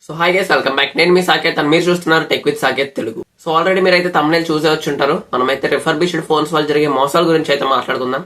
So hi guys, welcome back. నేను మీ సాకేత్ అని మీరు చూస్తున్నారు tech with Saket Telugu. So already మీరైతే తమ్మునేలు చూసే వచ్చి ఉంటారు. మనమైతే రిఫర్బిష్డ్ ఫోన్స్ వల్ల జరిగే మోసాల గురించి అయితే మాట్లాడుకుందాం.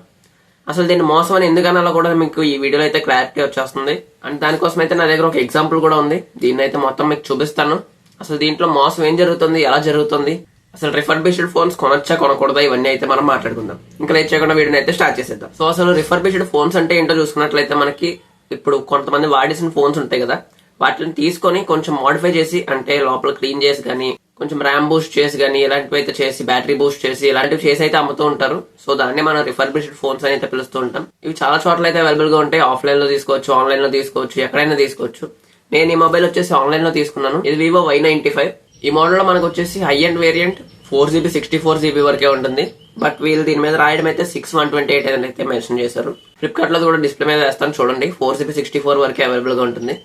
అసలు దీన్ని మోసం అని ఎందుకన్నా కూడా మీకు ఈ వీడియోలో అయితే క్లారిటీ వచ్చేస్తుంది. అండ్ దానికోసం అయితే నా దగ్గర ఒక ఎగ్జాంపుల్ కూడా ఉంది. దీన్ని అయితే మొత్తం మీకు చూపిస్తాను. అసలు దీంట్లో మోసం ఏం జరుగుతుంది, ఎలా జరుగుతుంది, అసలు రిఫర్బిష్డ్ ఫోన్స్ కొనొచ్చా కొనకూడదా, ఇవన్నీ అయితే మనం మాట్లాడుకుందాం. ఇంకా లేట్ చేయకుండా వీడియోని అయితే స్టార్ట్ చేసేద్దాం. సో అసలు రిఫర్బిష్డ్ ఫోన్స్ అంటే ఏంటో చూసుకున్నట్లయితే మనకి ఇప్పుడు కొంతమంది వాడేసిన ఫోన్స్ ఉంటాయి కదా, వాటిని తీసుకొని కొంచెం మోడిఫై చేసి, అంటే లోపల క్లీన్ చేసి కానీ కొంచెం ర్యామ్ బూస్ట్ చేసి కానీ ఇలాంటివి అయితే చేసి, బ్యాటరీ బూస్ట్ చేసి ఇలాంటివి చేసి అయితే అమ్ముతూ ఉంటారు. సో దాన్ని మనం రిఫర్బిష్డ్ ఫోన్స్ అని అయితే పిలుస్తూ ఉంటాం. ఇవి చాలా చోట్ల అయితే అవైలబుల్ గా ఉంటాయి. ఆఫ్లైన్ లో తీసుకోవచ్చు, ఆన్లైన్ లో తీసుకోవచ్చు, ఎక్కడైనా తీసుకోవచ్చు. నేను ఈ మొబైల్ వచ్చేసి ఆన్లైన్ లో తీసుకున్నాను. ఇది వివో Y95. ఈ మోడల్ లో మనకు వచ్చేసి high and variant 4GB 64GB వరకే ఉంటుంది. బట్ వీళ్ళు దీని మీద రాయడం అయితే 6128 అని అయితే మెన్షన్ చేశారు. ఫ్లిప్కార్ట్ లో కూడా డిస్ప్లే మీద వేస్తాను చూడండి, 4GB 64 వరకే అవైలబుల్ గా ఉంటుంది.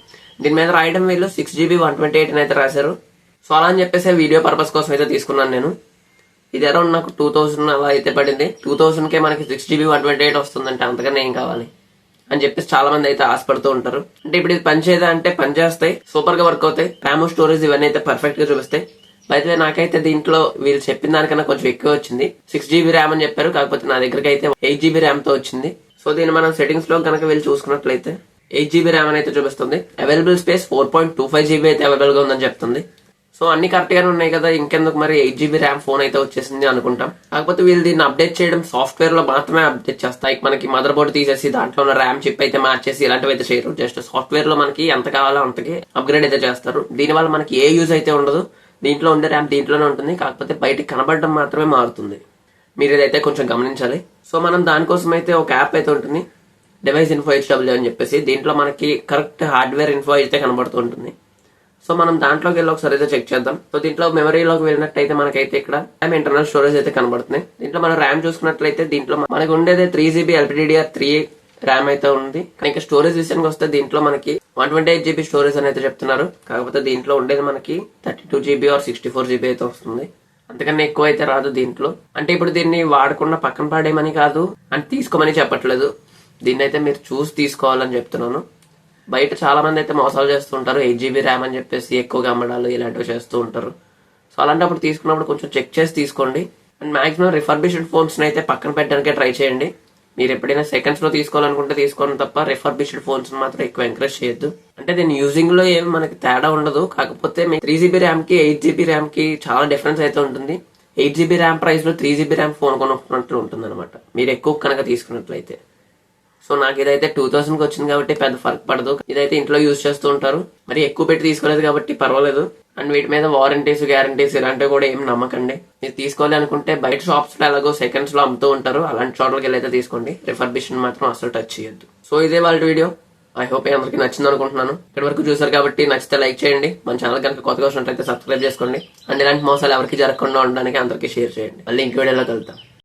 దీని మీద రాయడం వీళ్ళు 6GB 128 అని అయితే రాశారు. సో అలా అని చెప్పేసి వీడియో పర్పస్ కోసం అయితే తీసుకున్నాను నేను. ఇది అరౌండ్ నాకు 2000 అలా అయితే పడింది. 2000కే మనకి 6GB 128 వస్తుందంటే అంతకన్నా ఏం కావాలి అని చెప్పేసి చాలా మంది అయితే ఆశపడుతూ ఉంటారు. అంటే ఇప్పుడు ఇది పనిచేయదా అంటే పనిచేస్తాయి, సూపర్ గా వర్క్ అవుతాయి. ర్యామ్ స్టోరేజ్ ఇవన్నీ అయితే పర్ఫెక్ట్ గా చూపిస్తాయి. అయితే నాకైతే దీంట్లో వీళ్ళు చెప్పిన దానికన్నా కొంచెం ఎక్కువ వచ్చింది. 6GB ర్యామ్ అని చెప్పారు, కాకపోతే నా దగ్గరకి అయితే 8GB ర్యామ్ తో వచ్చింది. సో దీన్ని మనం సెట్టింగ్స్ లో కనుక వీళ్ళు చూసుకున్నట్లయితే 8GB ర్యామ్ అని అయితే చూపిస్తుంది. అవైలబుల్ స్పేస్ 4.25GB అయితే అవైలబుల్ గా ఉందని చెప్తుంది. సో అన్ని కరెక్ట్ గానే ఉన్నాయి కదా, ఇంకెందుకు మరి 8GB ర్యామ్ ఫోన్ అయితే వచ్చేసింది అనుకుంటాం. కాకపోతే వీళ్ళు దీన్ని అప్డేట్ చేయడం సాఫ్ట్వేర్ లో మాత్రమే అప్డేట్ చేస్తాయి. మనకి మదర్ బోర్డు తీసేసి దాంట్లో ఉన్న ర్యామ్ చిప్ అయితే మార్చేసి ఇలాంటివి అయితే చేయరు. జస్ట్ సాఫ్ట్వేర్ లో మనకి ఎంత కావాలో అంతకి అప్గ్రేడ్ అయితే చేస్తారు. దీనివల్ల మనకి ఏ యూజ్ అయితే ఉండదు. దీంట్లో ఉండే ర్యామ్ దీంట్లోనే ఉంటుంది, కాకపోతే బయటికి కనబడడం మాత్రమే మారుతుంది. మీరు ఇదైతే కొంచెం గమనించాలి. సో మనం దానికోసం అయితే ఒక యాప్ అయితే ఉంటుంది, డివైస్ ఇన్ఫో HW అని చెప్పేసి. దీంట్లో మనకి కరెక్ట్ హార్డ్వేర్ ఇన్ఫో అయితే కనబడుతూ ఉంటుంది. సో మనం దాంట్లోకి వెళ్ళి ఒకసారి అయితే చెక్ చేద్దాం. సో దీంట్లో మెమరీలోకి వెళ్ళినట్టయితే మనకైతే ఇక్కడ ర్యామ్ ఇంటర్నల్ స్టోరేజ్ అయితే కనబడుతుంది. దీంట్లో మనం ర్యామ్ చూసుకున్నట్లయితే దీంట్లో మనకి ఉండేది 3GB LPDDR3 ర్యామ్ అయితే ఉంది. కానీ స్టోరేజ్ విషయానికి వస్తే దీంట్లో మనకి 128GB స్టోరేజ్ అని అయితే చెప్తున్నారు. కాకపోతే దీంట్లో ఉండేది మనకి 32GB or 64GB అయితే వస్తుంది. అంతకన్నా ఎక్కువ అయితే రాదు దీంట్లో. అంటే ఇప్పుడు దీన్ని వాడకుండా పక్కన పడేయమని కాదు, అంటే తీసుకోమని చెప్పట్లేదు. దీన్ని అయితే మీరు చూసి తీసుకోవాలని చెప్తున్నాను. బయట చాలా మంది అయితే మోసాలు చేస్తూ ఉంటారు. 8GB ర్యామ్ అని చెప్పేసి ఎక్కువగా అమ్మడాలు ఇలాంటివి చేస్తూ ఉంటారు. సో అలాంటప్పుడు తీసుకున్నప్పుడు కొంచెం చెక్ చేసి తీసుకోండి. అండ్ మాక్సిమం రిఫర్బిష్డ్ ఫోన్స్ అయితే పక్కన పెట్టడానికే ట్రై చేయండి. మీరు ఎప్పుడైనా సెకండ్స్ లో తీసుకోవాలనుకుంటే తీసుకోండి తప్ప రిఫర్బిష్డ్ ఫోన్స్ మాత్రం ఎక్కువ ఎంకరేజ్ చేయొద్దు. అంటే దీని యూజింగ్ లో ఏమి మనకి తేడా ఉండదు. కాకపోతే మీ 3GB ర్యామ్ కి 8GB ర్యామ్ కి చాలా డిఫరెన్స్ అయితే ఉంటుంది. 8GB ర్యామ్ ప్రైస్ లో 3GB ర్యామ్ ఫోన్ కొనుక్కున్నట్లు ఉంటుంది అనమాట, మీరు ఎక్కువ కనుక తీసుకున్నట్లయితే. సో నాకు ఇదైతే 2000కి వచ్చింది కాబట్టి పెద్ద ఫర్క్ పడదు. ఇదైతే ఇంట్లో యూజ్ చేస్తూ ఉంటారు, మరి ఎక్కువ పెట్టి తీసుకోలేదు కాబట్టి పర్వాలేదు. అండ్ వీటి మీద వారంటీస్, గ్యారంటీస్ ఇలాంటివి కూడా ఏం నమ్మకండి. మీరు తీసుకోవాలి అనుకుంటే బయట షాప్స్ లో ఎలాగో సెకండ్స్ లో అమ్ముతూ ఉంటారు, అలాంటి చోట్లకి వెళ్ళి అయితే తీసుకోండి. రిఫర్బిషన్ మాత్రం అసలు టచ్ చేయొద్దు. సో ఇదే వాళ్ళ వీడియో. ఐ హోప్ అందరికి నచ్చింది అనుకుంటున్నాను. ఇక్కడ వరకు చూసారు కాబట్టి నచ్చితే లైక్ చేయండి. మన ఛానల్ కనుక కొత్తగా వచ్చినట్లయితే సబ్స్క్రైబ్ చేసుకోండి. అండ్ ఇలాంటి మోసాలు ఎవరికి జరగకుండా ఉండడానికి అందరికీ షేర్ చేయండి. మళ్ళీ ఇంక వీడియోలో కలుద్దాం.